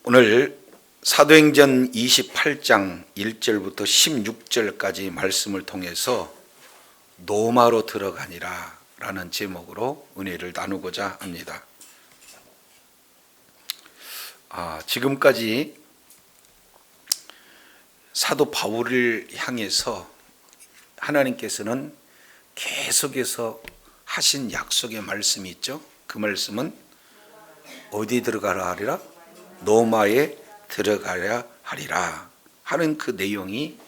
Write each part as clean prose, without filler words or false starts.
오늘 사도행전 28장 1절부터 16절까지 말씀을 통해서 노마로 들어가니라 라는 제목으로 은혜를 나누고자 합니다. 지금까지 사도 바울을 향해서 하나님께서는 계속해서 하신 약속의 말씀이 있죠. 그 말씀은 어디 들어가라 하리라? 노마에 들어가야 하리라 하는 그 내용이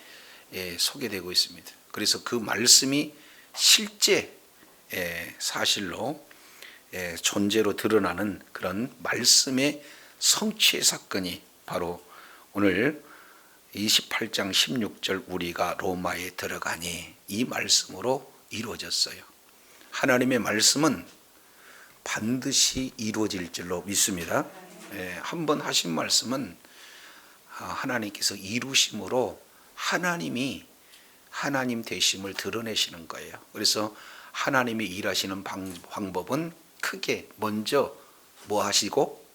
소개되고 있습니다. 그래서 그 말씀이 실제 사실로 존재로 드러나는 그런 말씀의 성취의 사건이 바로 오늘 28장 16절 우리가 로마에 들어가니 이 말씀으로 이루어졌어요. 하나님의 말씀은 반드시 이루어질 줄로 믿습니다. 한번 하신 말씀은 하나님께서 이루심으로 하나님이 하나님 되심을 드러내시는 거예요. 그래서 하나님이 일하시는 방법은 크게 먼저 뭐 하시고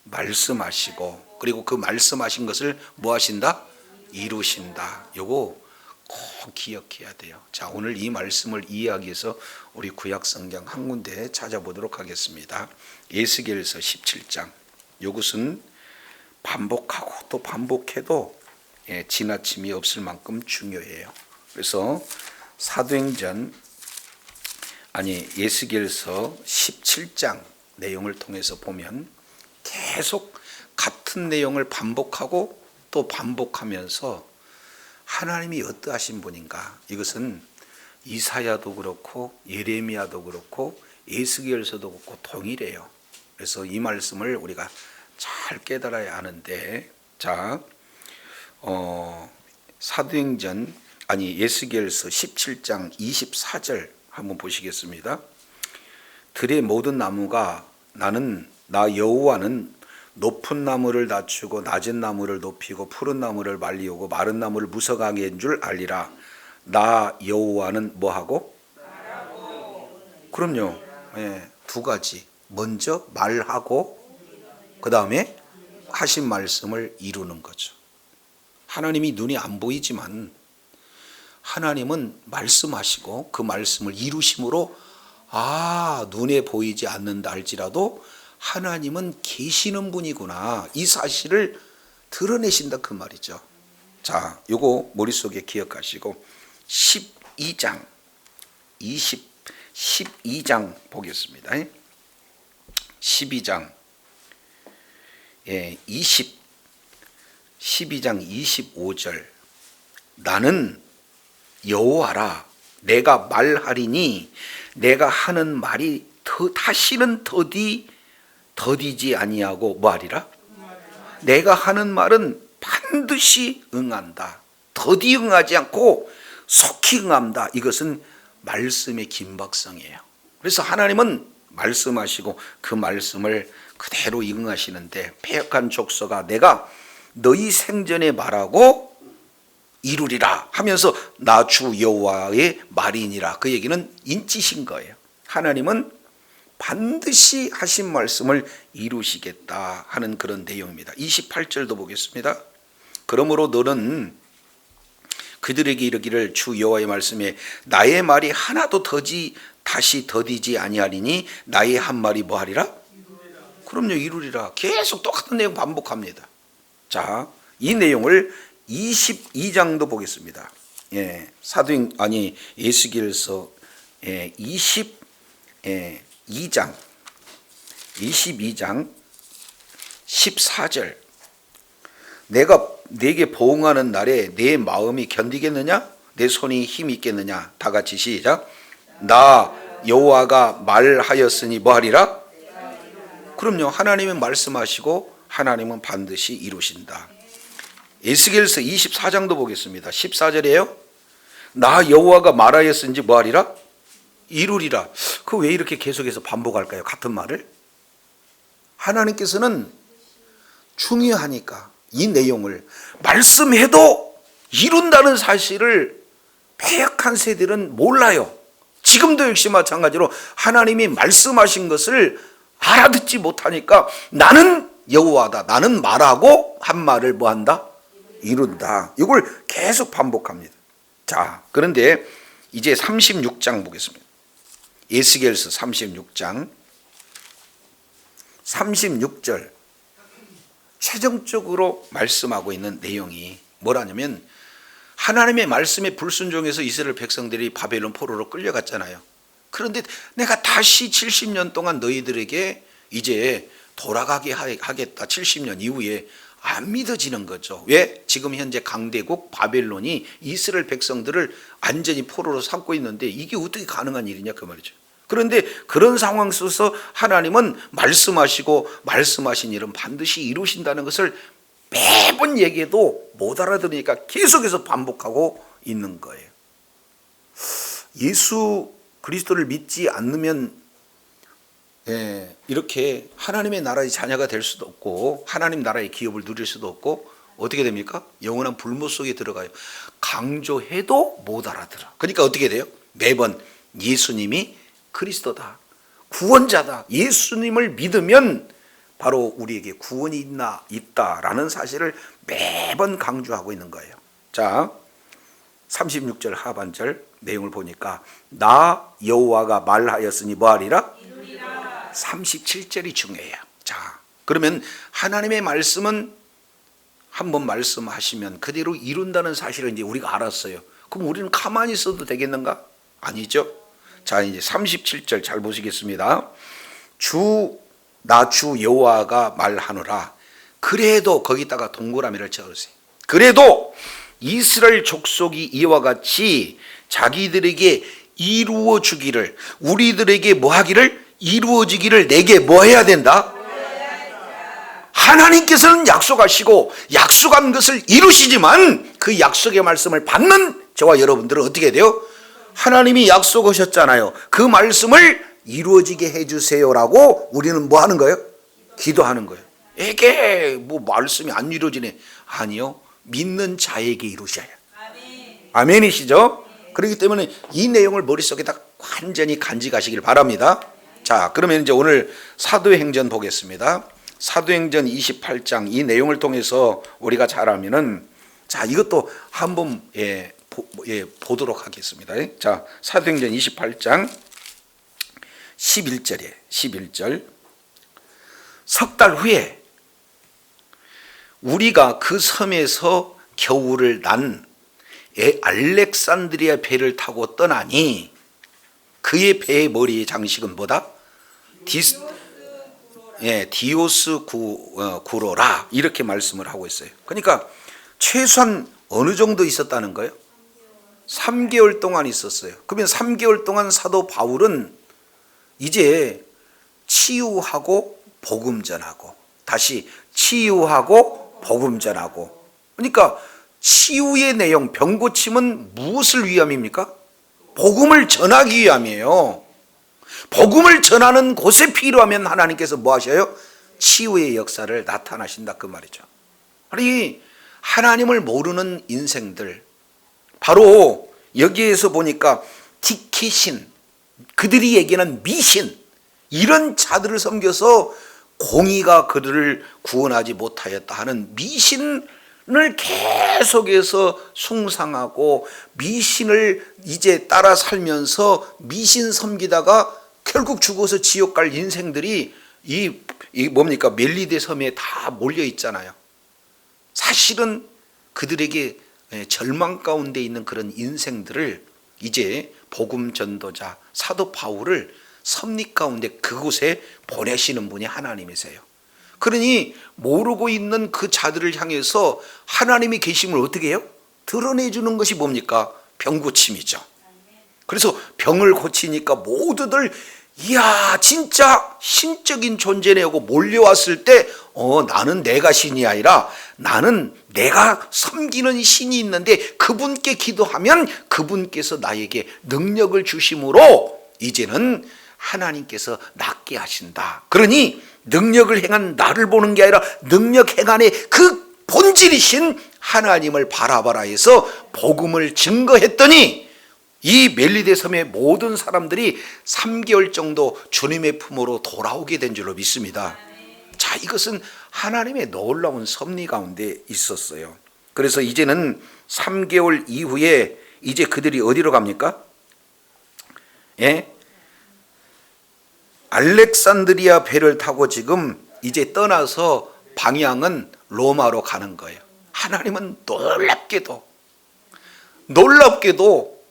말씀하시고, 그리고 그 말씀하신 것을 뭐 하신다? 이루신다. 요거 꼭 기억해야 돼요. 자, 오늘 이 말씀을 이해하기 위해서 우리 구약 성경 한 군데 찾아보도록 하겠습니다. 에스겔서 17장. 이것은 반복하고 또 반복해도 지나침이 없을 만큼 중요해요. 그래서 에스겔서 17장 내용을 통해서 보면 계속 같은 내용을 반복하고 또 반복하면서 하나님이 어떠하신 분인가, 이것은 이사야도 그렇고 예레미야도 그렇고 에스겔서도 그렇고 동일해요. 그래서 이 말씀을 우리가 잘 깨달아야 하는데, 자, 에스겔서 17장 24절 한번 보시겠습니다. 들의 모든 나무가 나 여호와는 높은 나무를 낮추고 낮은 나무를 높이고 푸른 나무를 말리우고 마른 나무를 무성하게 한 줄 알리라. 나 여호와는 뭐하고? 그럼요. 두 가지. 먼저 말하고 그 다음에 하신 말씀을 이루는 거죠. 하나님이 눈이 안 보이지만 하나님은 말씀하시고 그 말씀을 이루심으로 눈에 보이지 않는다 할지라도 하나님은 계시는 분이구나, 이 사실을 드러내신다 그 말이죠. 자, 요거 머릿속에 기억하시고 12장 보겠습니다. 12장 25절. 나는 여호와라, 내가 말하리니 내가 하는 말이 다시는 더디지 아니하고 뭐하리라? 내가 하는 말은 반드시 응한다. 더디 응하지 않고 속히 응한다. 이것은 말씀의 긴박성이에요. 그래서 하나님은 말씀하시고 그 말씀을 그대로 응하시는데, 패역한 족속아 내가 너희 생전에 말하고 이루리라 하면서 나 주 여호와의 말이니라, 그 얘기는 인치신 거예요. 하나님은 반드시 하신 말씀을 이루시겠다 하는 그런 내용입니다. 28절도 보겠습니다. 그러므로 너는 그들에게 이르기를 주 여호와의 말씀에 나의 말이 하나도 다시 더디지 아니하리니 나의 한 말이 뭐하리라? 그럼요, 이루리라. 계속 똑같은 내용 반복합니다. 자, 이 내용을 22장도 보겠습니다. 에스겔서 22장 14절. 내가 네게 보응하는 날에 내 마음이 견디겠느냐? 내 손이 힘이 있겠느냐? 다 같이 시작. 나 여호와가 말하였으니 뭐하리라? 그럼요, 하나님은 말씀하시고 하나님은 반드시 이루신다. 에스겔서 24장도 보겠습니다. 14절이에요. 나 여호와가 말하였은지 뭐하리라? 이루리라. 그 왜 이렇게 계속해서 반복할까요? 같은 말을? 하나님께서는 중요하니까 이 내용을 말씀해도 이룬다는 사실을 패역한 세대들은 몰라요. 지금도 역시 마찬가지로 하나님이 말씀하신 것을 알아듣지 못하니까 나는 여호와다. 나는 말하고 한 말을 뭐한다? 이룬다. 이걸 계속 반복합니다. 자, 그런데 이제 36장 보겠습니다. 에스겔서 36장 36절 최종적으로 말씀하고 있는 내용이 뭐라냐면, 하나님의 말씀에 불순종해서 이스라엘 백성들이 바벨론 포로로 끌려갔잖아요. 그런데 내가 다시 70년 동안 너희들에게 이제 돌아가게 하겠다. 70년 이후에 안 믿어지는 거죠. 왜? 지금 현재 강대국 바벨론이 이스라엘 백성들을 완전히 포로로 삼고 있는데 이게 어떻게 가능한 일이냐 그 말이죠. 그런데 그런 상황 속에서 하나님은 말씀하시고 말씀하신 일은 반드시 이루신다는 것을 매번 얘기해도 못 알아들으니까 계속해서 반복하고 있는 거예요. 예수 그리스도를 믿지 않으면 이렇게 하나님의 나라의 자녀가 될 수도 없고 하나님 나라의 기업을 누릴 수도 없고 어떻게 됩니까? 영원한 불못 속에 들어가요. 강조해도 못 알아들어. 그러니까 어떻게 돼요? 매번 예수님이 그리스도다, 구원자다, 예수님을 믿으면 바로 우리에게 구원이 있다라는 사실을 매번 강조하고 있는 거예요. 자, 36절 하반절 내용을 보니까 나 여호와가 말하였으니 뭐하리라? 37절이 중요해요. 자, 그러면 하나님의 말씀은 한번 말씀하시면 그대로 이룬다는 사실을 이제 우리가 알았어요. 그럼 우리는 가만히 있어도 되겠는가? 아니죠. 자, 이제 37절 잘 보시겠습니다. 나 주 여호와가 말하노라. 그래도 거기다가 동그라미를 쳐주세요. 그래도 이스라엘 족속이 이와 같이 자기들에게 이루어 주기를, 우리들에게 뭐 하기를? 이루어지기를 내게 뭐 해야 된다? 하나님께서는 약속하시고 약속한 것을 이루시지만 그 약속의 말씀을 받는 저와 여러분들은 어떻게 돼요? 하나님이 약속하셨잖아요. 그 말씀을 이루어지게 해주세요라고 우리는 뭐 하는 거예요? 기도하는 거예요. 에게 뭐 말씀이 안 이루어지네. 아니요, 믿는 자에게 이루셔야. 아멘이시죠? 그렇기 때문에 이 내용을 머릿속에다 완전히 간직하시길 바랍니다. 자, 그러면 이제 오늘 사도행전 보겠습니다. 사도행전 28장 이 내용을 통해서 우리가 잘 알면은, 자, 이것도 한번 보도록 하겠습니다. 자, 사도행전 28장 11절에 11절. 석 달 후에 우리가 그 섬에서 겨울을 난 알렉산드리아 배를 타고 떠나니 그의 배의 머리의 장식은 뭐다? 디오스 구로라, 이렇게 말씀을 하고 있어요. 그러니까 최소한 어느 정도 있었다는 거예요? 3개월 동안 있었어요. 그러면 3개월 동안 사도 바울은 이제 치유하고 복음 전하고 다시 치유하고 복음 전하고, 그러니까 치유의 내용, 병 고침은 무엇을 위함입니까? 복음을 전하기 위함이에요. 복음을 전하는 곳에 필요하면 하나님께서 뭐 하셔요? 치유의 역사를 나타나신다 그 말이죠. 아니, 하나님을 모르는 인생들, 바로 여기에서 보니까 디키신, 그들이 얘기하는 미신, 이런 자들을 섬겨서 공의가 그들을 구원하지 못하였다 하는 미신을 계속해서 숭상하고 미신을 이제 따라 살면서 미신 섬기다가 결국 죽어서 지옥 갈 인생들이 이 뭡니까? 멜리데 섬에 다 몰려 있잖아요. 사실은 그들에게 절망 가운데 있는 그런 인생들을 이제 복음 전도자 사도 바울을 섭리 가운데 그곳에 보내시는 분이 하나님이세요. 그러니 모르고 있는 그 자들을 향해서 하나님의 계심을 어떻게 해요? 드러내주는 것이 뭡니까? 병 고침이죠. 그래서 병을 고치니까 모두들 이야 진짜 신적인 존재네 하고 몰려왔을 때 나는 내가 신이 아니라 나는 내가 섬기는 신이 있는데 그분께 기도하면 그분께서 나에게 능력을 주심으로 이제는 하나님께서 낫게 하신다. 그러니 능력을 행한 나를 보는 게 아니라 능력 행한의 그 본질이신 하나님을 바라봐라 해서 복음을 증거했더니 이 멜리데 섬의 모든 사람들이 3개월 정도 주님의 품으로 돌아오게 된 줄로 믿습니다. 자, 이것은 하나님의 놀라운 섭리 가운데 있었어요. 그래서 이제는 3개월 이후에 이제 그들이 어디로 갑니까? 예? 알렉산드리아 배를 타고 지금 이제 떠나서 방향은 로마로 가는 거예요. 하나님은 놀랍게도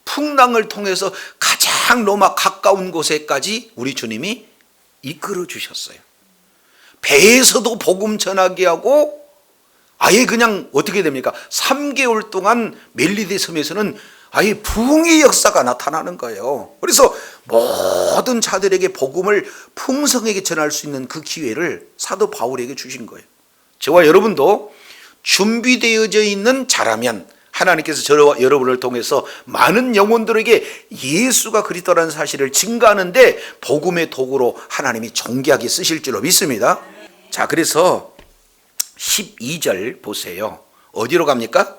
풍랑을 통해서 가장 로마 가까운 곳에까지 우리 주님이 이끌어 주셨어요. 배에서도 복음 전하게 하고 아예 그냥 어떻게 됩니까? 3개월 동안 멜리데 섬에서는 아예 부흥의 역사가 나타나는 거예요. 그래서 모든 자들에게 복음을 풍성하게 전할 수 있는 그 기회를 사도 바울에게 주신 거예요. 저와 여러분도 준비되어져 있는 자라면 하나님께서 저와 여러분을 통해서 많은 영혼들에게 예수가 그리스도라는 사실을 증거하는데 복음의 도구로 하나님이 존귀하게 쓰실 줄로 믿습니다. 자, 그래서 12절 보세요. 어디로 갑니까?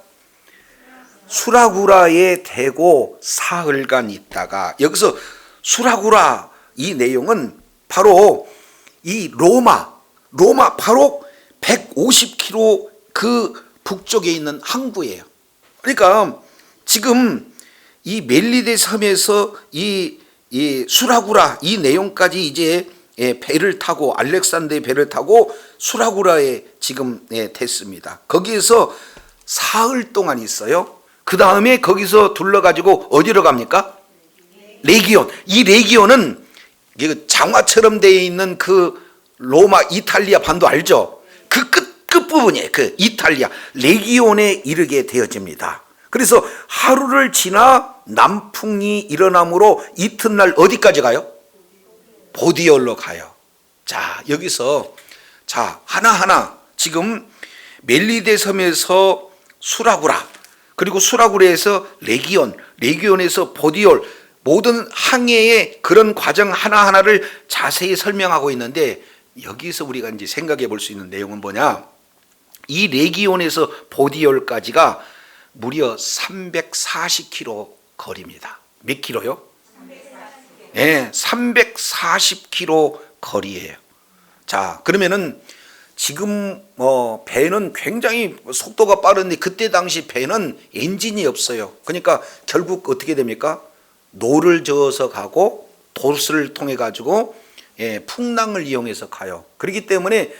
수라구라에 대고 사흘간 있다가, 여기서 수라구라 이 내용은 바로 이 로마 바로 150km 그 북쪽에 있는 항구예요. 그러니까 지금 이 멜리데 섬에서 이 수라구라 이 내용까지 이제 배를 타고 알렉산드의 배를 타고 수라구라에 지금 됐습니다. 거기에서 사흘 동안 있어요. 그 다음에 거기서 둘러가지고 어디로 갑니까? 레기온. 이 레기온은 장화처럼 되어 있는 그 로마 이탈리아 반도 알죠? 그 끝부분이에요. 그 이탈리아 레기온에 이르게 되어집니다. 그래서 하루를 지나 남풍이 일어나므로 이튿날 어디까지 가요? 보디올로 가요. 자, 여기서 하나하나 지금 멜리데 섬에서 수라구라, 그리고 수라구라에서 레기온에서 보디올, 모든 항해의 그런 과정 하나하나를 자세히 설명하고 있는데, 여기서 우리가 이제 생각해 볼 수 있는 내용은 뭐냐? 이 레기온에서 보디올까지가 무려 340km 거리입니다. 몇 킬로요? 340km 거리예요. 자, 그러면은 지금 배는 굉장히 속도가 빠른데 그때 당시 배는 엔진이 없어요. 그러니까 결국 어떻게 됩니까? 노를 저어서 가고 돛을 통해 가지고 풍랑을 이용해서 가요. 그렇기 때문에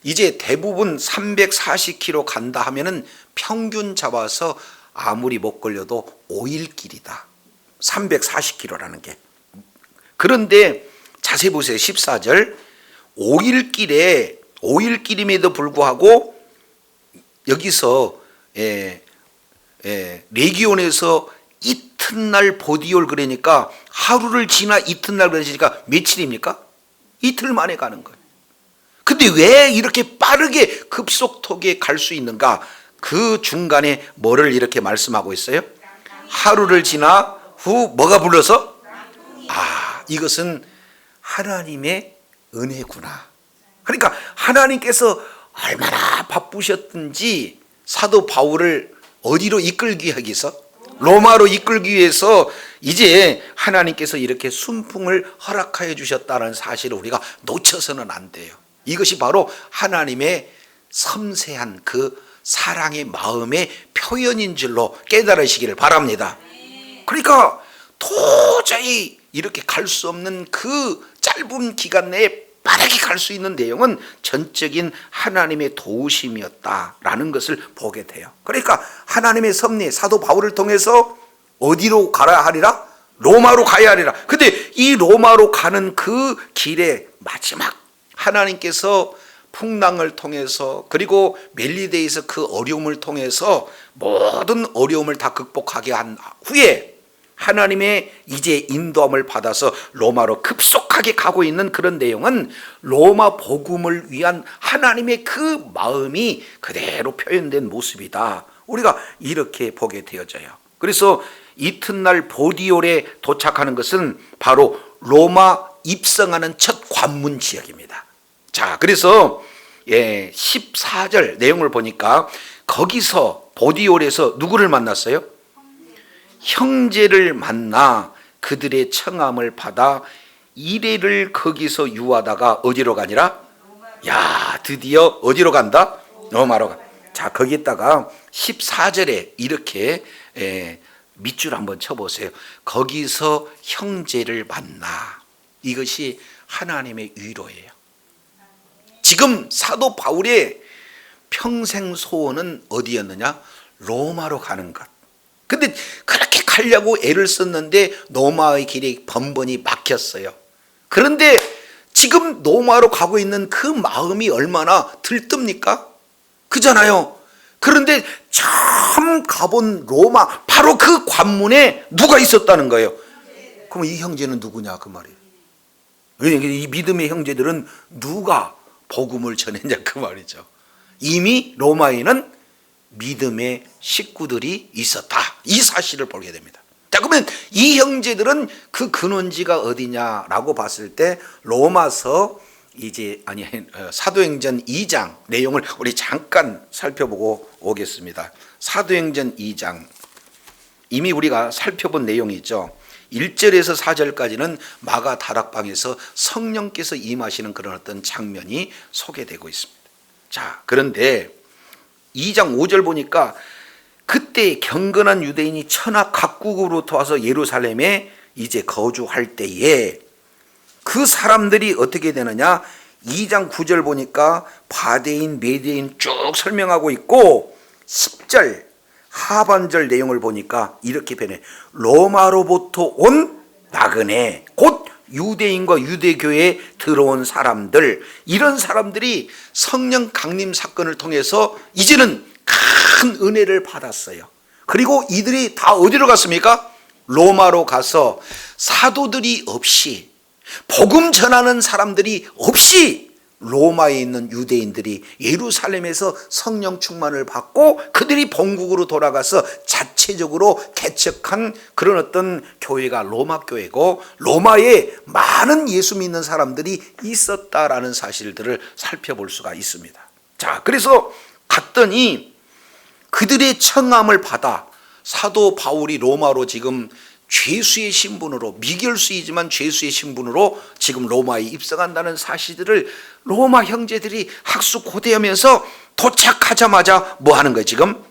이제 대부분 340km 간다 하면은 평균 잡아서 아무리 못 걸려도 5일 길이다. 340km라는 게. 그런데 자세히 보세요. 14절. 5일 길임에도 불구하고 여기서 레기온에서 이튿날 보디올, 그러니까 하루를 지나 이튿날 그러니까 며칠입니까? 이틀 만에 가는 거예요. 근데 왜 이렇게 빠르게 급속도에 갈 수 있는가? 그 중간에 뭐를 이렇게 말씀하고 있어요? 하루를 지나 후 뭐가 불러서? 이것은 하나님의 은혜구나. 그러니까 하나님께서 얼마나 바쁘셨든지 사도 바울을 어디로 이끌기 하기 위해서? 로마로 이끌기 위해서 이제 하나님께서 이렇게 순풍을 허락하여 주셨다는 사실을 우리가 놓쳐서는 안 돼요. 이것이 바로 하나님의 섬세한 그 사랑의 마음의 표현인 줄로 깨달으시기를 바랍니다. 그러니까 도저히 이렇게 갈 수 없는 그 짧은 기간 내에 빠르게 갈 수 있는 내용은 전적인 하나님의 도우심이었다라는 것을 보게 돼요. 그러니까 하나님의 섭리, 사도 바울을 통해서 어디로 가야 하리라? 로마로 가야 하리라. 근데 이 로마로 가는 그 길의 마지막, 하나님께서 풍랑을 통해서, 그리고 멜리데에서 그 어려움을 통해서 모든 어려움을 다 극복하게 한 후에 하나님의 이제 인도함을 받아서 로마로 급속하게 가고 있는 그런 내용은 로마 복음을 위한 하나님의 그 마음이 그대로 표현된 모습이다. 우리가 이렇게 보게 되어져요. 그래서 이튿날 보디올에 도착하는 것은 바로 로마 입성하는 첫 관문 지역입니다. 자, 그래서 14절 내용을 보니까 거기서 보디올에서 누구를 만났어요? 형제를 만나 그들의 청함을 받아 이래를 거기서 유하다가 어디로 가니라? 야, 드디어 어디로 간다? 로마로 가. 자, 거기에다가 14절에 이렇게 밑줄 한번 쳐보세요. 거기서 형제를 만나. 이것이 하나님의 위로예요. 지금 사도 바울의 평생 소원은 어디였느냐? 로마로 가는 것. 근데 그렇게 가려고 애를 썼는데 로마의 길이 번번이 막혔어요. 그런데 지금 로마로 가고 있는 그 마음이 얼마나 들뜹니까? 그잖아요. 그런데 처음 가본 로마, 바로 그 관문에 누가 있었다는 거예요. 그럼 이 형제는 누구냐 그 말이에요. 왜냐하면 이 믿음의 형제들은 누가 복음을 전했냐 그 말이죠. 이미 로마에는 믿음의 식구들이 있었다, 이 사실을 보게 됩니다. 자, 그러면 이 형제들은 그 근원지가 어디냐라고 봤을 때 로마서 사도행전 2장 내용을 우리 잠깐 살펴보고 오겠습니다. 사도행전 2장, 이미 우리가 살펴본 내용이죠. 1절에서 4절까지는 마가 다락방에서 성령께서 임하시는 그런 어떤 장면이 소개되고 있습니다. 자, 그런데 2장 5절 보니까 그때 경건한 유대인이 천하 각국으로부터 와서 예루살렘에 이제 거주할 때에 그 사람들이 어떻게 되느냐? 2장 9절 보니까 바데인, 메데인 쭉 설명하고 있고 10절 하반절 내용을 보니까 이렇게 변해. 로마로부터 온 나그네, 곧 유대인과 유대교에 들어온 사람들, 이런 사람들이 성령 강림 사건을 통해서 이제는 큰 은혜를 받았어요. 그리고 이들이 다 어디로 갔습니까? 로마로 가서 사도들이 없이, 복음 전하는 사람들이 없이 로마에 있는 유대인들이 예루살렘에서 성령 충만을 받고 그들이 본국으로 돌아가서 자체적으로 개척한 그런 어떤 교회가 로마 교회고, 로마에 많은 예수 믿는 사람들이 있었다라는 사실들을 살펴볼 수가 있습니다. 자, 그래서 갔더니 그들의 청함을 받아 사도 바울이 로마로 지금 죄수의 신분으로, 미결수이지만 죄수의 신분으로 지금 로마에 입성한다는 사실들을 로마 형제들이 학수고대하면서 도착하자마자 뭐 하는 거예요 지금?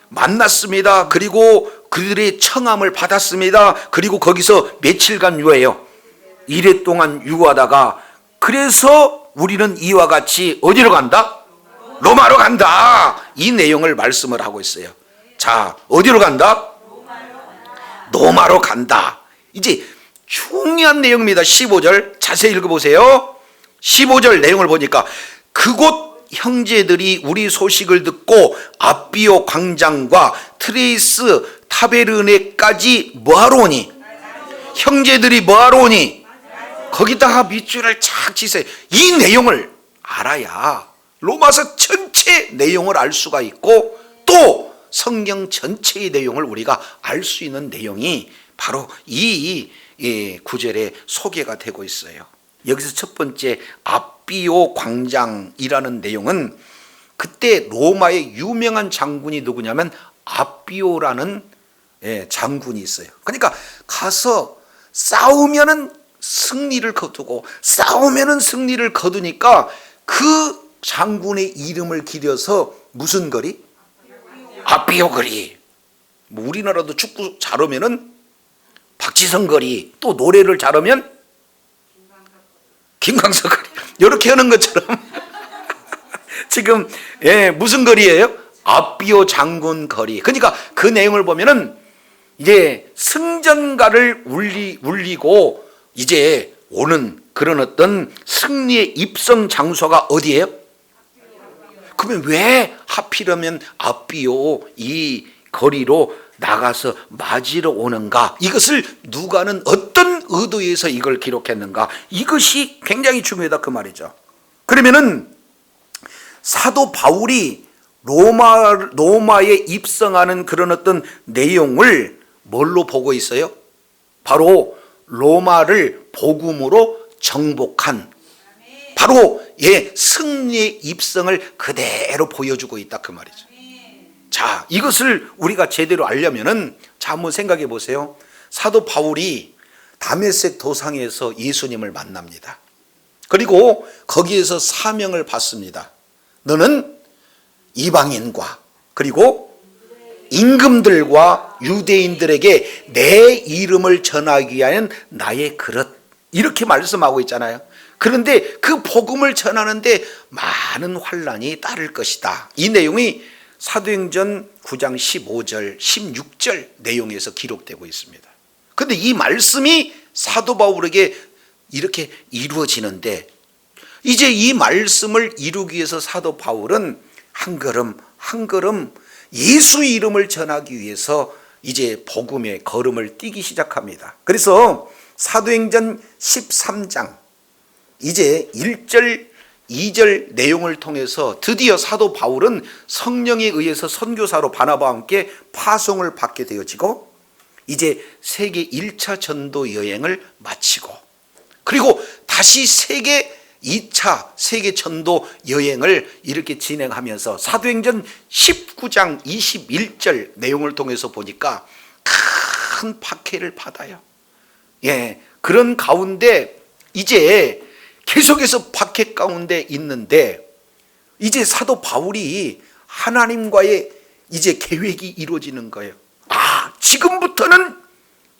만났습니다. 그리고 그들의 청함을 받았습니다. 그리고 거기서 며칠간 유해요. 1회 동안 유하다가, 그래서 우리는 이와 같이 어디로 간다? 로마로 간다. 이 내용을 말씀을 하고 있어요. 자, 어디로 간다? 로마로 간다. 이제 중요한 내용입니다. 15절 자세히 읽어보세요. 15절 내용을 보니까 그곳 형제들이 우리 소식을 듣고 아비오 광장과 트레이스 타베르네까지 뭐하러 오니? 형제들이 뭐하러 오니? 거기다가 밑줄을 착 치세요. 이 내용을 알아야 로마서 전체 내용을 알 수가 있고, 또 성경 전체의 내용을 우리가 알 수 있는 내용이 바로 이 구절에 소개가 되고 있어요. 여기서 첫 번째 아비오 광장이라는 내용은 그때 로마의 유명한 장군이 누구냐면 아비오라는 장군이 있어요. 그러니까 가서 싸우면은 승리를 거두고, 싸우면은 승리를 거두니까 그 장군의 이름을 기려서 무슨 거리? 아비오 거리. 뭐 우리나라도 축구 잘하면은 박지성 거리, 또 노래를 잘하면 김광석 거리, 이렇게 하는 것처럼 지금 무슨 거리예요? 아비오 장군 거리. 그러니까 그 내용을 보면은 이제 승전가를 울리고 이제 오는 그런 어떤 승리의 입성 장소가 어디예요? 그러면 왜 하필이면 아비오 이 거리로 나가서 맞으러 오는가? 이것을 누가는 어떤 의도에서 이걸 기록했는가? 이것이 굉장히 중요하다 그 말이죠. 그러면은 사도 바울이 로마에 입성하는 그런 어떤 내용을 뭘로 보고 있어요? 바로 로마를 복음으로 정복한, 바로 승리의 입성을 그대로 보여주고 있다 그 말이죠. 자, 이것을 우리가 제대로 알려면은, 자, 한번 생각해 보세요. 사도 바울이 다메섹 도상에서 예수님을 만납니다. 그리고 거기에서 사명을 받습니다. 너는 이방인과 그리고 임금들과 유대인들에게 내 이름을 전하기 위한 나의 그릇, 이렇게 말씀하고 있잖아요. 그런데 그 복음을 전하는데 많은 환난이 따를 것이다. 이 내용이 사도행전 9장 15절 16절 내용에서 기록되고 있습니다. 그런데 이 말씀이 사도 바울에게 이렇게 이루어지는데, 이제 이 말씀을 이루기 위해서 사도 바울은 한 걸음 한 걸음 예수 이름을 전하기 위해서 이제 복음의 걸음을 뛰기 시작합니다. 그래서 사도행전 13장 이제 1절 2절 내용을 통해서 드디어 사도 바울은 성령에 의해서 선교사로 바나바와 함께 파송을 받게 되어지고, 이제 세계 1차 전도 여행을 마치고, 그리고 다시 세계 2차 세계 전도 여행을 이렇게 진행하면서 사도행전 19장 21절 내용을 통해서 보니까 큰 박해를 받아요. 예, 그런 가운데 이제 계속해서 박해 가운데 있는데, 이제 사도 바울이 하나님과의 이제 계획이 이루어지는 거예요. 아, 지금부터는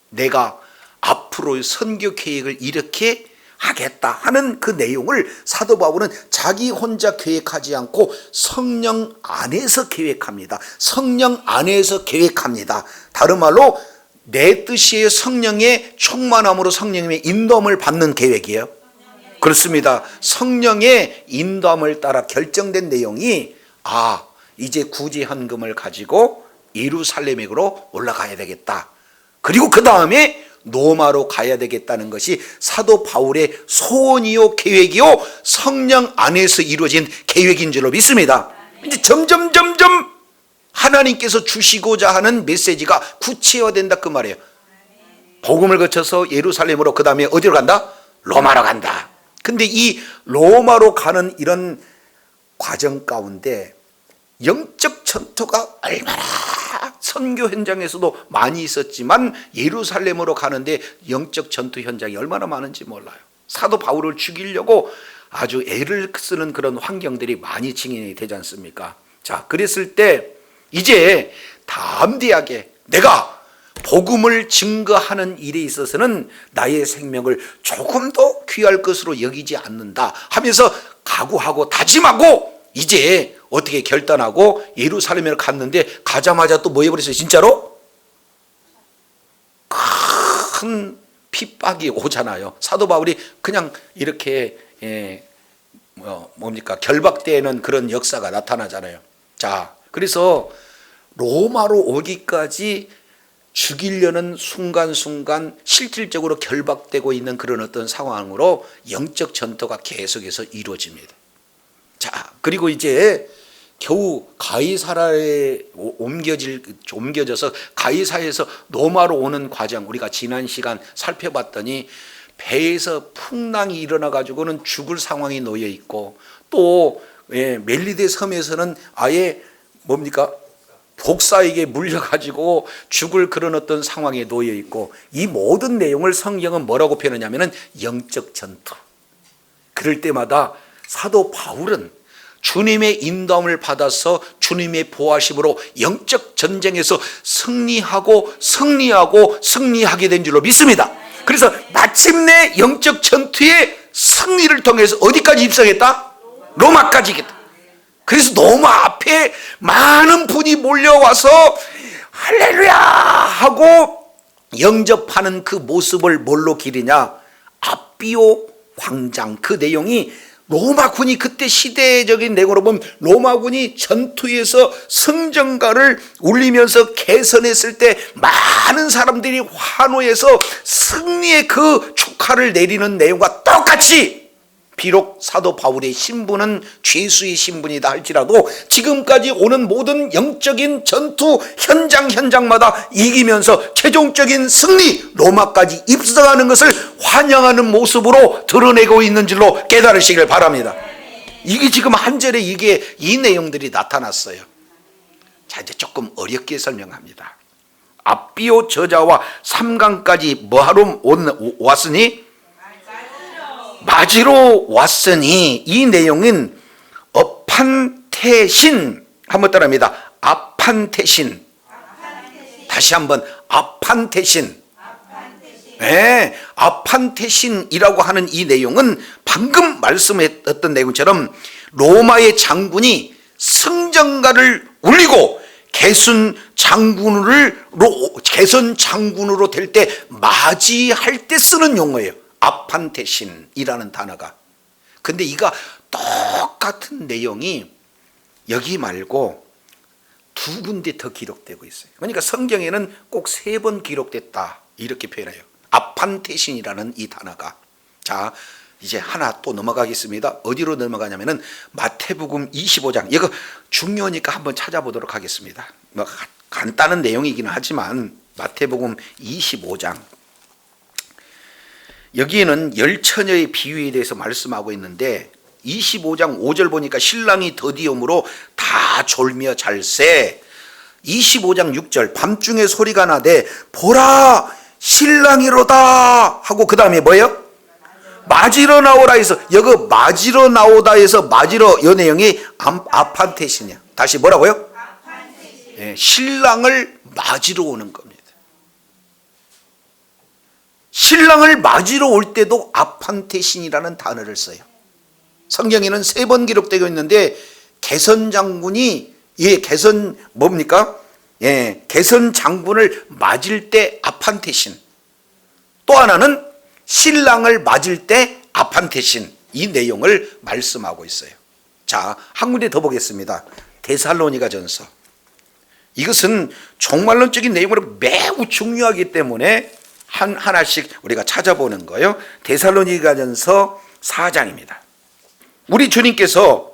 내가 앞으로의 선교 계획을 이렇게 하겠다 하는 그 내용을 사도 바울은 자기 혼자 계획하지 않고 성령 안에서 계획합니다. 성령 안에서 계획합니다. 다른 말로 내 뜻이에요. 성령의 충만함으로 성령님의 인도함을 받는 계획이에요. 그렇습니다. 성령의 인도함을 따라 결정된 내용이, 아, 이제 구제 헌금을 가지고 예루살렘으로 올라가야 되겠다. 그리고 그 다음에 로마로 가야 되겠다는 것이 사도 바울의 소원이요 계획이요 성령 안에서 이루어진 계획인 줄로 믿습니다. 이제 점점 하나님께서 주시고자 하는 메시지가 구체화된다 그 말이에요. 복음을 거쳐서 예루살렘으로, 그 다음에 어디로 간다? 로마로 간다. 근데 이 로마로 가는 이런 과정 가운데 영적 전투가 얼마나 선교 현장에서도 많이 있었지만 예루살렘으로 가는데 영적 전투 현장이 얼마나 많은지 몰라요. 사도 바울을 죽이려고 아주 애를 쓰는 그런 환경들이 많이 증인이 되지 않습니까? 자, 그랬을 때 이제 담대하게 내가 복음을 증거하는 일에 있어서는 나의 생명을 조금 더 귀할 것으로 여기지 않는다 하면서 각오하고 다짐하고 이제 어떻게 결단하고 예루살렘에 갔는데, 가자마자 또 뭐 해버렸어요? 진짜로? 큰 핍박이 오잖아요. 사도 바울이 그냥 이렇게 결박되는 그런 역사가 나타나잖아요. 자, 그래서 로마로 오기까지 죽이려는 순간순간 실질적으로 결박되고 있는 그런 어떤 상황으로 영적 전투가 계속해서 이루어집니다. 자, 그리고 이제 겨우 가이사라에 옮겨져서 가이사에서 로마로 오는 과정, 우리가 지난 시간 살펴봤더니 배에서 풍랑이 일어나 가지고는 죽을 상황이 놓여 있고, 또 멜리데 섬에서는 아예 복사에게 물려가지고 죽을 그런 어떤 상황에 놓여 있고, 이 모든 내용을 성경은 뭐라고 표현하냐면은 영적 전투. 그럴 때마다 사도 바울은 주님의 인도함을 받아서 주님의 보호하심으로 영적 전쟁에서 승리하게 된 줄로 믿습니다. 그래서 마침내 영적 전투의 승리를 통해서 어디까지 입성했다? 로마까지 했다. 그래서 로마 앞에 많은 분이 몰려와서 할렐루야 하고 영접하는 그 모습을 뭘로 기리냐? 아비오 광장. 그 내용이 로마군이 그때 시대적인 내용으로 보면 로마군이 전투에서 성전가를 울리면서 개선했을 때 많은 사람들이 환호해서 승리의 그 축하를 내리는 내용과 똑같이, 비록 사도 바울의 신분은 죄수의 신분이다 할지라도 지금까지 오는 모든 영적인 전투 현장마다 이기면서 최종적인 승리, 로마까지 입성하는 것을 환영하는 모습으로 드러내고 있는 줄로 깨달으시길 바랍니다. 이게 지금 한 절에 이 내용들이 나타났어요. 자, 이제 조금 어렵게 설명합니다. 아비오 저자와 삼강까지 뭐하러 왔으니? 맞으러 왔으니, 이 내용은 아판테신, 한번 따라합니다. 아판테신. 다시 한번 아판테신. 네, 아판테신이라고 하는 이 내용은 방금 말씀했던 내용처럼 로마의 장군이 승전가를 울리고 개선 장군으로 될 때 맞이할 때 쓰는 용어예요. 아판테신이라는 단어가. 근데 이가 똑같은 내용이 여기 말고 두 군데 더 기록되고 있어요. 그러니까 성경에는 꼭 3번 기록됐다 이렇게 표현해요. 아판테신이라는 이 단어가. 자, 이제 하나 또 넘어가겠습니다. 어디로 넘어가냐면은 마태복음 25장. 이거 중요하니까 한번 찾아보도록 하겠습니다. 뭐 간단한 내용이긴 하지만 마태복음 25장. 여기에는 열처녀의 비유에 대해서 말씀하고 있는데 25장 5절 보니까 신랑이 더디움으로 다 졸며 잘세. 25장 6절 밤중에 소리가 나되 보라 신랑이로다 하고 그 다음에 뭐예요? 맞으러 나오라 해서 여기 맞으러 나오다 해서 맞으러 이 내용이 아판테신이야. 다시 뭐라고요? 예, 신랑을 맞으러 오는 겁니다. 신랑을 맞으러 올 때도 아판테신이라는 단어를 써요. 성경에는 3번 기록되고 있는데 개선 장군이 개선 뭡니까? 개선 장군을 맞을 때 아판테신. 또 하나는 신랑을 맞을 때 아판테신. 이 내용을 말씀하고 있어요. 자, 한 군데 더 보겠습니다. 데살로니가전서. 이것은 종말론적인 내용으로 매우 중요하기 때문에 하나씩 우리가 찾아보는 거예요. 데살로니가전서 4장입니다. 우리 주님께서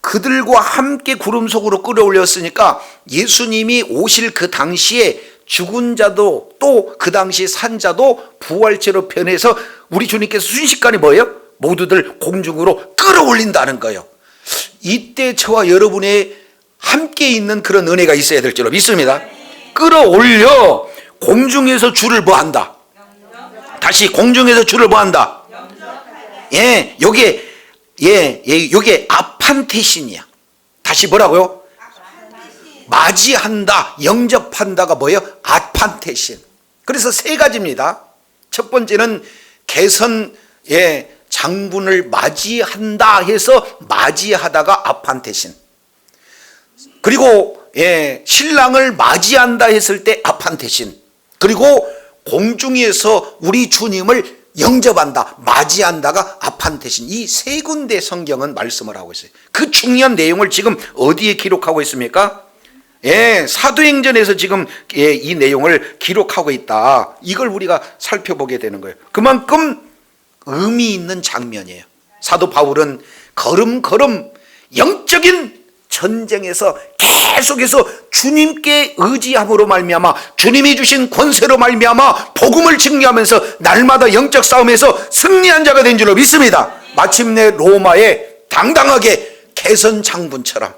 그들과 함께 구름 속으로 끌어올렸으니까 예수님이 오실 그 당시에 죽은 자도 또 그 당시 산 자도 부활체로 변해서 우리 주님께서 순식간에 뭐예요? 모두들 공중으로 끌어올린다는 거예요. 이때 저와 여러분의 함께 있는 그런 은혜가 있어야 될 줄로 믿습니다. 끌어올려 공중에서 주를 뭐 한다? 다시 공중에서 주를 뭐 한다? 요게 아판테신이야. 다시 뭐라고요? 맞이한다, 영접한다가 뭐예요? 아판테신. 그래서 3가지입니다. 첫 번째는 개선 장군을 맞이한다 해서 맞이하다가 아판테신. 그리고 신랑을 맞이한다 했을 때 아판테신. 그리고 공중에서 우리 주님을 영접한다, 맞이한다가 아판테신. 이 3군데 성경은 말씀을 하고 있어요. 그 중요한 내용을 지금 어디에 기록하고 있습니까? 사도행전에서 지금 이 내용을 기록하고 있다. 이걸 우리가 살펴보게 되는 거예요. 그만큼 의미 있는 장면이에요. 사도 바울은 걸음걸음 영적인 전쟁에서 계속해서 주님께 의지함으로 말미암아 주님이 주신 권세로 말미암아 복음을 증거하면서 날마다 영적 싸움에서 승리한 자가 된 줄로 믿습니다. 마침내 로마에 당당하게 개선 장군처럼.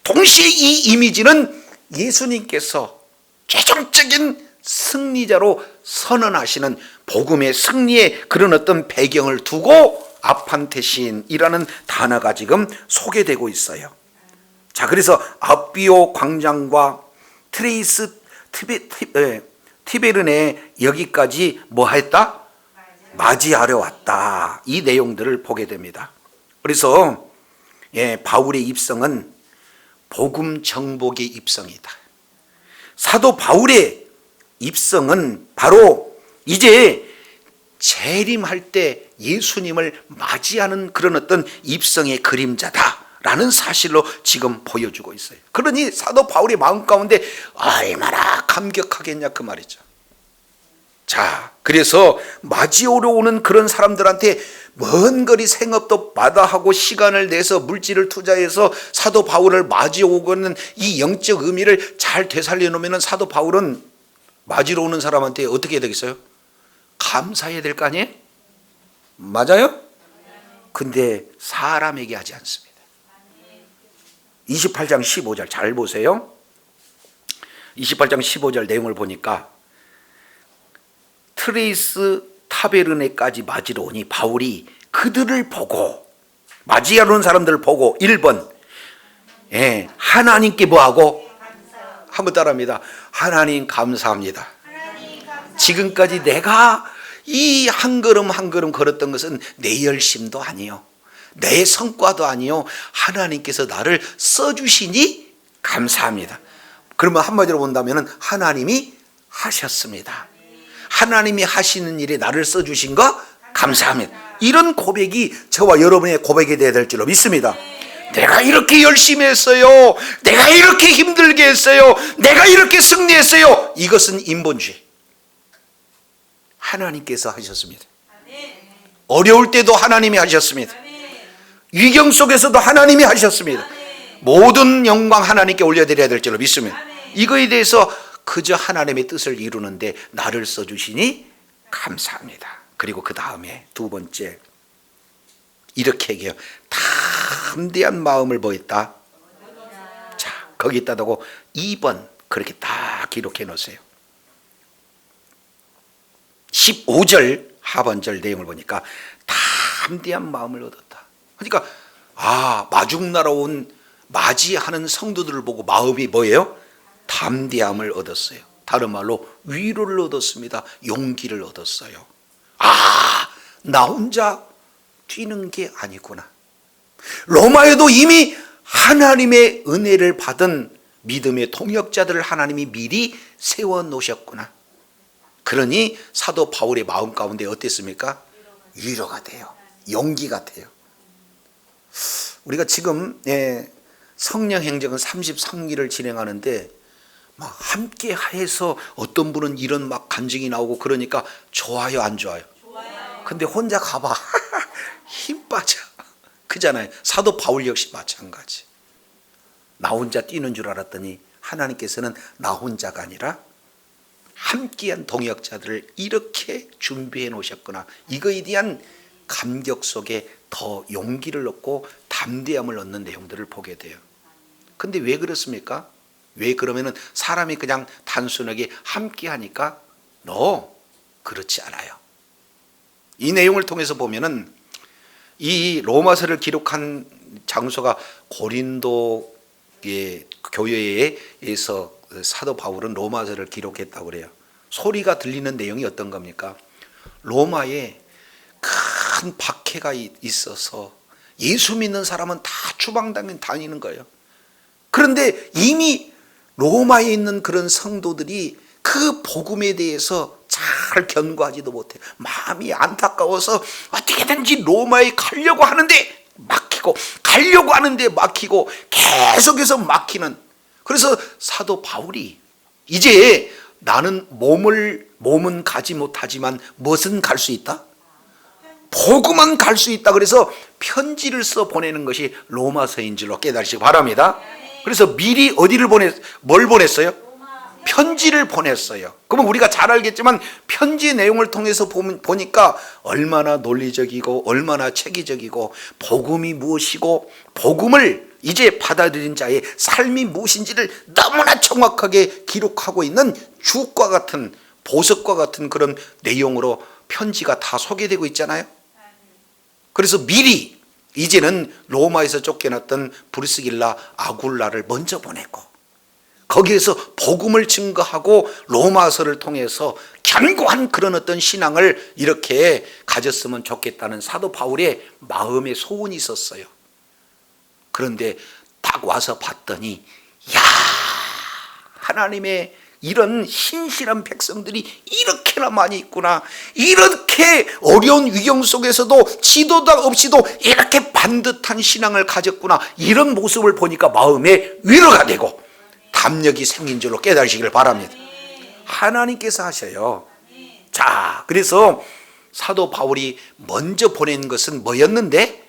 동시에 이 이미지는 예수님께서 최종적인 승리자로 선언하시는 복음의 승리의 그런 어떤 배경을 두고 아판테신이라는 단어가 지금 소개되고 있어요. 자, 그래서 아비오 광장과 트레이스 티베르네 여기까지 뭐 했다? 맞이하려 왔다. 이 내용들을 보게 됩니다. 그래서 바울의 입성은 복음 정복의 입성이다. 사도 바울의 입성은 바로 이제 재림할 때 예수님을 맞이하는 그런 어떤 입성의 그림자다라는 사실로 지금 보여주고 있어요. 그러니 사도 바울의 마음 가운데 얼마나 감격하겠냐 그 말이죠. 자, 그래서 맞이오러 오는 그런 사람들한테 먼 거리 생업도 마다하고 시간을 내서 물질을 투자해서 사도 바울을 맞이오고는 이 영적 의미를 잘 되살려 놓으면 사도 바울은 맞이러 오는 사람한테 어떻게 해야 되겠어요? 감사해야 될 거 아니에요? 맞아요? 근데 사람에게 하지 않습니다. 28장 15절 잘 보세요. 28장 15절 내용을 보니까 트레이스 타베르네까지 맞이러 오니 바울이 그들을 보고, 맞이하러 온 사람들을 보고 1번 하나님께 뭐하고? 한번 따라합니다. 하나님 감사합니다. 지금까지 내가 이 한 걸음 한 걸음 걸었던 것은 내 열심도 아니요, 내 성과도 아니요, 하나님께서 나를 써주시니 감사합니다. 그러면 한마디로 본다면 하나님이 하셨습니다. 하나님이 하시는 일에 나를 써주신 거 감사합니다. 이런 고백이 저와 여러분의 고백이 되어야 될 줄로 믿습니다. 내가 이렇게 열심히 했어요, 내가 이렇게 힘들게 했어요, 내가 이렇게 승리했어요, 이것은 인본주의. 하나님께서 하셨습니다. 어려울 때도 하나님이 하셨습니다. 위경 속에서도 하나님이 하셨습니다. 모든 영광 하나님께 올려드려야 될 줄로 믿습니다. 이거에 대해서 그저 하나님의 뜻을 이루는데 나를 써주시니 감사합니다. 그리고 그 다음에 두 번째, 이렇게 얘기해요. 담대한 마음을 뭐했다? 자, 거기 있다고 2번 그렇게 딱 기록해 놓으세요. 15절 하반절 내용을 보니까 담대한 마음을 얻었다. 그러니까 마중나라 온 맞이하는 성도들을 보고 마음이 뭐예요? 담대함을 얻었어요. 다른 말로 위로를 얻었습니다. 용기를 얻었어요. 나 혼자 뛰는 게 아니구나. 로마에도 이미 하나님의 은혜를 받은 믿음의 동역자들을 하나님이 미리 세워놓으셨구나. 그러니 사도 바울의 마음 가운데 어땠습니까? 위로가 돼요. 용기가 돼요. 우리가 지금 성령 행적은 33기를 진행하는데 막 함께 해서 어떤 분은 이런 막 간증이 나오고 그러니까 좋아요, 안 좋아요? 좋아요. 근데 혼자 가봐 힘 빠져. 그잖아요. 사도 바울 역시 마찬가지. 나 혼자 뛰는 줄 알았더니 하나님께서는 나 혼자가 아니라 함께한 동역자들을 이렇게 준비해 놓으셨구나. 이거에 대한 감격 속에 더 용기를 얻고 담대함을 얻는 내용들을 보게 돼요. 근데 왜 그렇습니까? 왜 그러면은 사람이 그냥 단순하게 함께 하니까? 그렇지 않아요. 이 내용을 통해서 보면은 이 로마서를 기록한 장소가 고린도 교회에서 사도 바울은 로마서를 기록했다고 그래요. 소리가 들리는 내용이 어떤 겁니까? 로마에 큰 박해가 있어서 예수 믿는 사람은 다 추방당해 다니는 거예요. 그런데 이미 로마에 있는 그런 성도들이 그 복음에 대해서 잘 견고하지도 못해. 마음이 안타까워서 어떻게든지 로마에 가려고 하는데 막히고, 가려고 하는데 막히고, 계속해서 막히는. 그래서 사도 바울이 이제 나는 몸은 가지 못하지만 무엇은 갈 수 있다? 복음은 갈 수 있다. 그래서 편지를 써 보내는 것이 로마서인 줄로 깨달으시기 바랍니다. 그래서 미리 뭘 보냈어요? 편지를 보냈어요. 그러면 우리가 잘 알겠지만 편지의 내용을 통해서 보니까 얼마나 논리적이고 얼마나 체계적이고 복음이 무엇이고 복음을 이제 받아들인 자의 삶이 무엇인지를 너무나 정확하게 기록하고 있는 주옥과 같은, 보석과 같은 그런 내용으로 편지가 다 소개되고 있잖아요. 그래서 미리 이제는 로마에서 쫓겨났던 브리스길라, 아굴라를 먼저 보내고 거기에서 복음을 증거하고 로마서를 통해서 견고한 그런 어떤 신앙을 이렇게 가졌으면 좋겠다는 사도 바울의 마음의 소원이 있었어요. 그런데 딱 와서 봤더니 하나님의 이런 신실한 백성들이 이렇게나 많이 있구나. 이렇게 어려운 위경 속에서도 지도자 없이도 이렇게 반듯한 신앙을 가졌구나. 이런 모습을 보니까 마음에 위로가 되고 담력이 생긴 줄로 깨달으시기를 바랍니다. 하나님께서 하셔요. 자, 그래서 사도 바울이 먼저 보낸 것은 뭐였는데?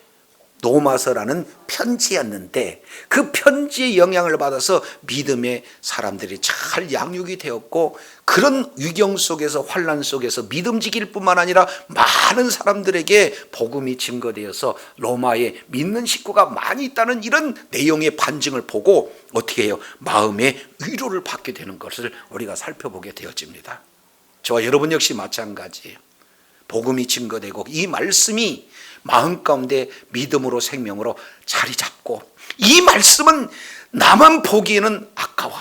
로마서라는 편지였는데 그 편지의 영향을 받아서 믿음의 사람들이 잘 양육이 되었고 그런 위경 속에서, 환난 속에서 믿음지길 뿐만 아니라 많은 사람들에게 복음이 증거되어서 로마에 믿는 식구가 많이 있다는 이런 내용의 반증을 보고 어떻게 해요? 마음의 위로를 받게 되는 것을 우리가 살펴보게 되어집니다. 저와 여러분 역시 마찬가지예요. 복음이 증거되고 이 말씀이 마음 가운데 믿음으로 생명으로 자리 잡고, 이 말씀은 나만 보기에는 아까워,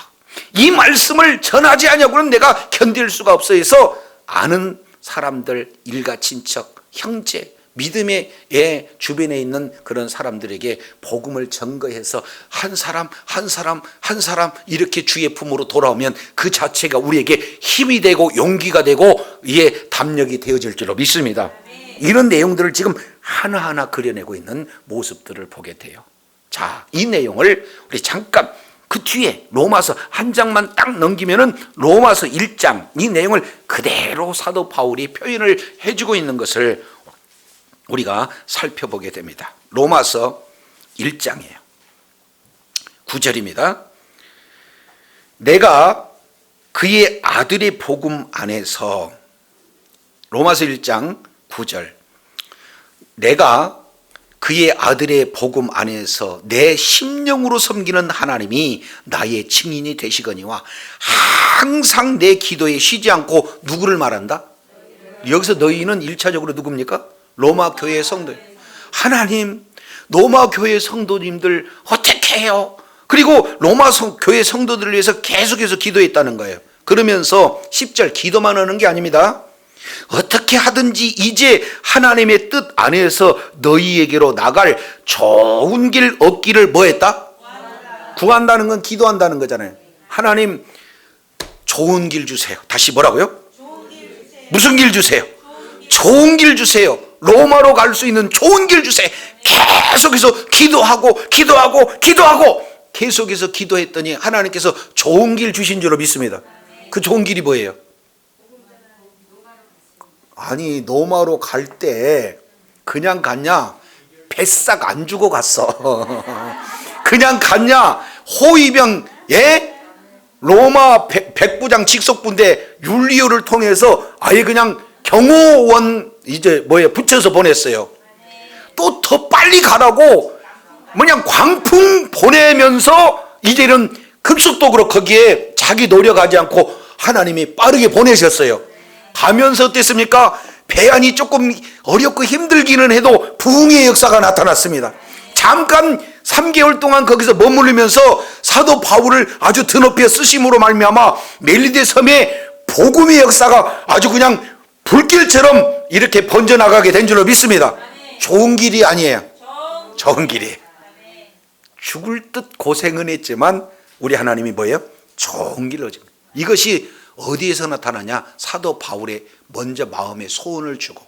이 말씀을 전하지 않냐고는 내가 견딜 수가 없어 해서 아는 사람들, 일가 친척, 형제, 믿음의 주변에 있는 그런 사람들에게 복음을 증거해서 한 사람 이렇게 주의 품으로 돌아오면 그 자체가 우리에게 힘이 되고 용기가 되고 담력이 되어질 줄로 믿습니다. 이런 내용들을 지금 하나하나 그려내고 있는 모습들을 보게 돼요. 자, 이 내용을 우리 잠깐 그 뒤에 로마서 한 장만 딱 넘기면은 로마서 1장 이 내용을 그대로 사도 바울이 표현을 해주고 있는 것을 우리가 살펴보게 됩니다. 로마서 1장이에요. 9절입니다. 내가 그의 아들의 복음 안에서, 로마서 1장 9절, 내가 그의 아들의 복음 안에서 내 심령으로 섬기는 하나님이 나의 증인이 되시거니와 항상 내 기도에 쉬지 않고 누구를 말한다? 여기서 너희는 1차적으로 누굽니까? 로마 교회 성도. 하나님, 로마 교회 성도님들 어떻게 해요? 그리고 로마 교회 성도들을 위해서 계속해서 기도했다는 거예요. 그러면서 10절, 기도만 하는 게 아닙니다. 어떻게 하든지 이제 하나님의 뜻 안에서 너희에게로 나갈 좋은 길 얻기를 뭐 했다? 구한다는 건 기도한다는 거잖아요. 하나님, 좋은 길 주세요. 다시 뭐라고요? 무슨 길 주세요? 좋은 길 주세요. 로마로 갈 수 있는 좋은 길 주세요. 계속해서 기도하고 계속해서 기도했더니 하나님께서 좋은 길 주신 줄로 믿습니다. 그 좋은 길이 뭐예요? 아니, 로마로 갈 때 그냥 갔냐? 뱃삭 안 주고 갔어. 그냥 갔냐? 호위병, 로마 백부장 직속부인데 율리오를 통해서 아예 그냥 경호원 붙여서 보냈어요. 또 더 빨리 가라고 그냥 광풍 보내면서 이제는 급속도로 거기에 자기 노력하지 않고 하나님이 빠르게 보내셨어요. 가면서 어땠습니까? 배안이 조금 어렵고 힘들기는 해도 부흥의 역사가 나타났습니다. 잠깐 3개월 동안 거기서 머무르면서 사도 바울을 아주 드높여 쓰심으로 말미암아 멜리데 섬에 복음의 역사가 아주 그냥 불길처럼 이렇게 번져나가게 된 줄로 믿습니다. 좋은 길이 아니에요. 좋은 길이에요. 죽을 듯 고생은 했지만 우리 하나님이 뭐예요? 좋은 길로 줍니다. 이것이 어디에서 나타나냐? 사도 바울의 먼저 마음에 소원을 주고,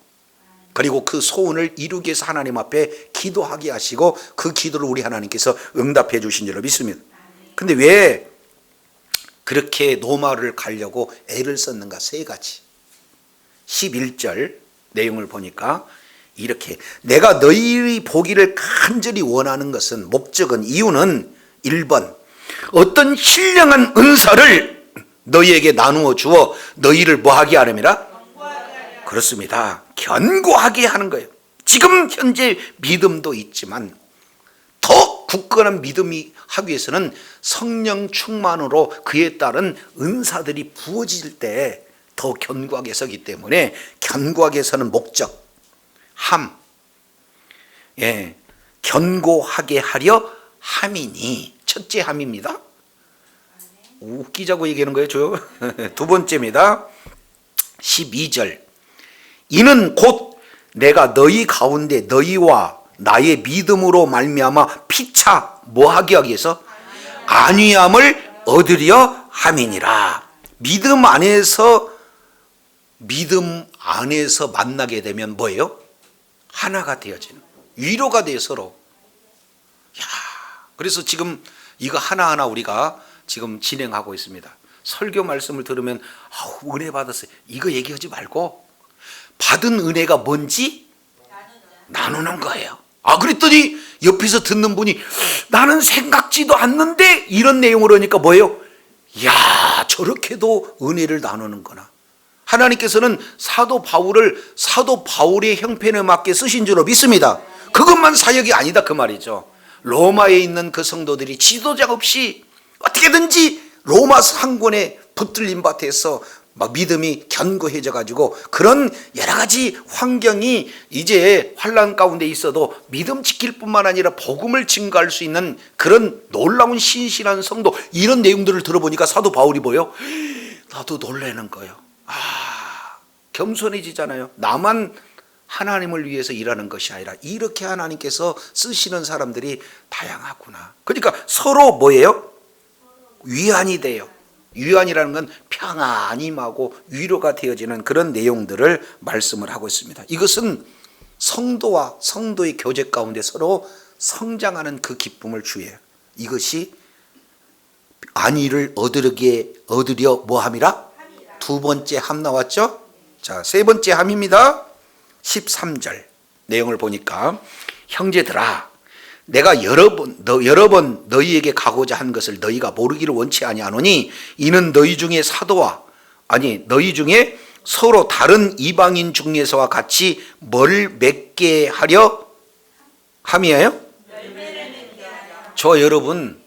그리고 그 소원을 이루기 위해서 하나님 앞에 기도하게 하시고 그 기도를 우리 하나님께서 응답해 주신 줄로 믿습니다. 근데 왜 그렇게 로마를 가려고 애를 썼는가? 3가지. 11절 내용을 보니까 이렇게, 내가 너희 보기를 간절히 원하는 것은, 목적은, 이유는 1번, 어떤 신령한 은사를 너희에게 나누어 주어 너희를 뭐하게 하려니라? 그렇습니다. 견고하게 하는 거예요. 지금 현재 믿음도 있지만 더 굳건한 믿음이 하기 위해서는 성령 충만으로 그에 따른 은사들이 부어질 때 더 견고하게 서기 때문에 견고하게 서는 목적, 견고하게 하려 함이니, 첫째 함입니다. 웃기자고 얘기하는 거예요, 저. 2번째입니다. 12절. 이는 곧 내가 너희 가운데 너희와 나의 믿음으로 말미암아 피차 뭐하게 하기 위해서? 안위함을 얻으려 함이니라. 믿음 안에서 만나게 되면 뭐예요? 하나가 되어지는, 위로가 돼요, 서로. 그래서 지금 이거 하나하나 우리가 지금 진행하고 있습니다. 설교 말씀을 들으면 은혜 받았어요, 이거 얘기하지 말고 받은 은혜가 뭔지 나누는 거예요. 그랬더니 옆에서 듣는 분이 나는 생각지도 않는데 이런 내용으로 하니까 뭐예요? 저렇게도 은혜를 나누는구나. 하나님께서는 사도 바울의 형편에 맞게 쓰신 줄로 믿습니다. 그것만 사역이 아니다 그 말이죠. 로마에 있는 그 성도들이 지도자 없이 어떻게든지 로마 상권에 붙들린 밭에서 막 믿음이 견고해져 가지고 그런 여러 가지 환경이 이제 환난 가운데 있어도 믿음 지킬 뿐만 아니라 복음을 증거할 수 있는 그런 놀라운 신실한 성도, 이런 내용들을 들어보니까 사도 바울이 뭐요? 나도 놀라는 거예요. 겸손해지잖아요. 나만 하나님을 위해서 일하는 것이 아니라 이렇게 하나님께서 쓰시는 사람들이 다양하구나. 그러니까 서로 뭐예요? 위안이 돼요. 위안이라는 건 평안임하고 위로가 되어지는 그런 내용들을 말씀을 하고 있습니다. 이것은 성도와 성도의 교제 가운데 서로 성장하는 그 기쁨을 주예요. 이것이 안위를 얻으려 뭐함이라? 두 번째 함 나왔죠? 자, 세 번째 함입니다. 13절 내용을 보니까 형제들아, 내가 여러 번 너희에게 가고자 한 것을 너희가 모르기를 원치 아니하노니 이는 너희 중에 너희 중에 서로 다른 이방인 중에서와 같이 뭘 맺게 하려 함이에요? 저 여러분,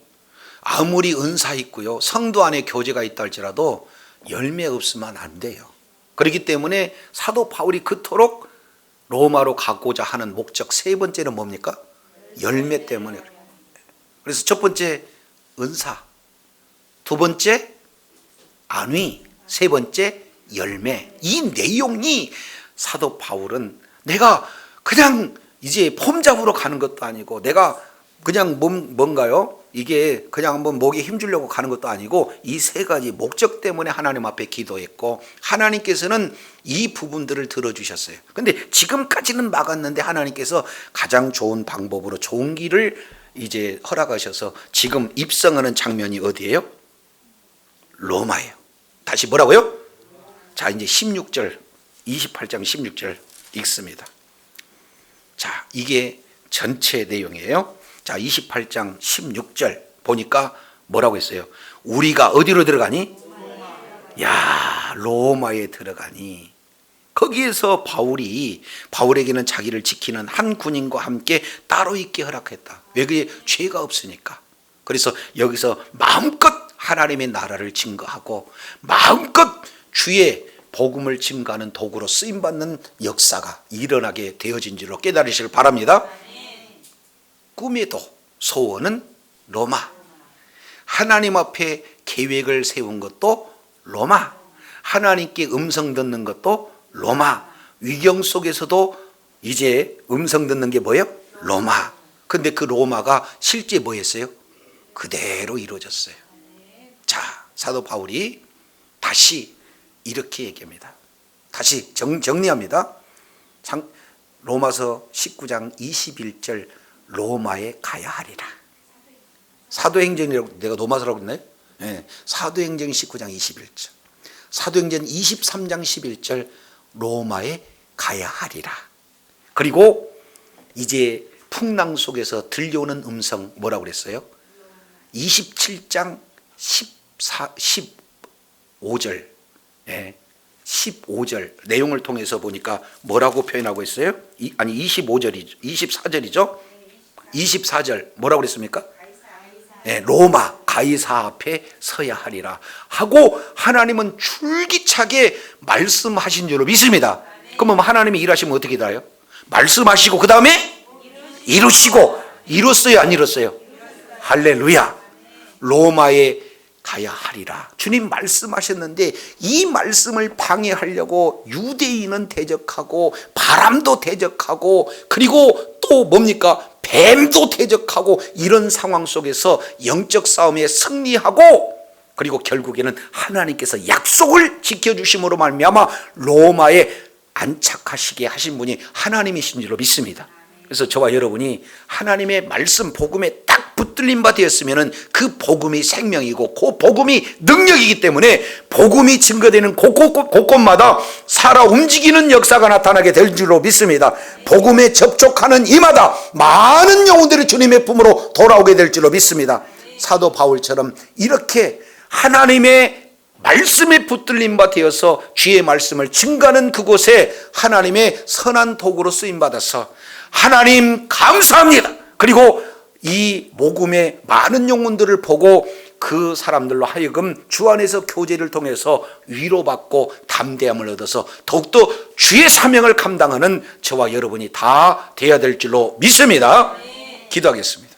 아무리 은사 있고요, 성도 안에 교제가 있다 할지라도 열매 없으면 안 돼요. 그렇기 때문에 사도 바울이 그토록 로마로 가고자 하는 목적 세 번째는 뭡니까? 열매 때문에. 그래서 첫 번째 은사, 두 번째 안위, 세 번째 열매. 이 내용이 사도 바울은 내가 그냥 이제 폼 잡으러 가는 것도 아니고 내가 그냥 뭔가요? 이게 그냥 한번 목에 힘주려고 가는 것도 아니고 이 세 가지 목적 때문에 하나님 앞에 기도했고 하나님께서는 이 부분들을 들어주셨어요. 근데 지금까지는 막았는데 하나님께서 가장 좋은 방법으로 좋은 길을 이제 허락하셔서 지금 입성하는 장면이 어디예요? 로마예요. 다시 뭐라고요? 자, 이제 16절, 28장 16절 읽습니다. 자, 이게 전체 내용이에요. 자, 28장 16절 보니까 뭐라고 했어요? 우리가 어디로 들어가니? 야, 로마에 들어가니. 거기에서 바울에게는 자기를 지키는 한 군인과 함께 따로 있게 허락했다. 왜 그게 죄가 없으니까. 그래서 여기서 마음껏 하나님의 나라를 증거하고 마음껏 주의 복음을 증거하는 도구로 쓰임받는 역사가 일어나게 되어진 줄로 깨달으시길 바랍니다. 꿈에도 소원은 로마. 하나님 앞에 계획을 세운 것도 로마. 하나님께 음성 듣는 것도 로마. 위경 속에서도 이제 음성 듣는 게 뭐예요? 로마. 근데 그 로마가 실제 뭐였어요? 그대로 이루어졌어요. 자, 사도 바울이 다시 이렇게 얘기합니다. 다시 정리합니다. 로마서 19장 21절 로마에 가야 하리라. 사도행전이라고 내가 로마서라고 했나요? 네. 사도행전 19장 21절, 사도행전 23장 11절 로마에 가야 하리라. 그리고 이제 풍랑 속에서 들려오는 음성 뭐라고 그랬어요? 27장 15절, 네. 15절 내용을 통해서 보니까 뭐라고 표현하고 있어요? 25절이죠. 24절이죠. 24절 뭐라고 그랬습니까? 네, 로마 가이사 앞에 서야 하리라 하고 하나님은 줄기차게 말씀하신 줄로 믿습니다. 그러면 하나님이 일하시면 어떻게 돼요? 말씀하시고 그 다음에 이루시고. 이뤘어요, 안 이뤘어요? 할렐루야. 로마에 가야 하리라. 주님 말씀하셨는데 이 말씀을 방해하려고 유대인은 대적하고 바람도 대적하고 그리고 또 뭡니까? 뱀도 대적하고 이런 상황 속에서 영적 싸움에 승리하고 그리고 결국에는 하나님께서 약속을 지켜주심으로 말미암아 로마에 안착하시게 하신 분이 하나님이신 줄로 믿습니다. 그래서 저와 여러분이 하나님의 말씀 복음에 딱 붙들린 바 되었으면 그 복음이 생명이고 그 복음이 능력이기 때문에 복음이 증거되는 곳곳마다 살아 움직이는 역사가 나타나게 될 줄로 믿습니다. 복음에 접촉하는 이마다 많은 영혼들이 주님의 품으로 돌아오게 될 줄로 믿습니다. 사도 바울처럼 이렇게 하나님의 말씀에 붙들린 바 되어서 주의 말씀을 증거하는 그곳에 하나님의 선한 도구로 쓰임받아서 하나님 감사합니다. 그리고 이 복음의 많은 영혼들을 보고 그 그 사람들로 하여금 주 안에서 교제를 통해서 위로받고 담대함을 얻어서 더욱더 주의 사명을 감당하는 저와 여러분이 다 되어야 될 줄로 믿습니다. 기도하겠습니다.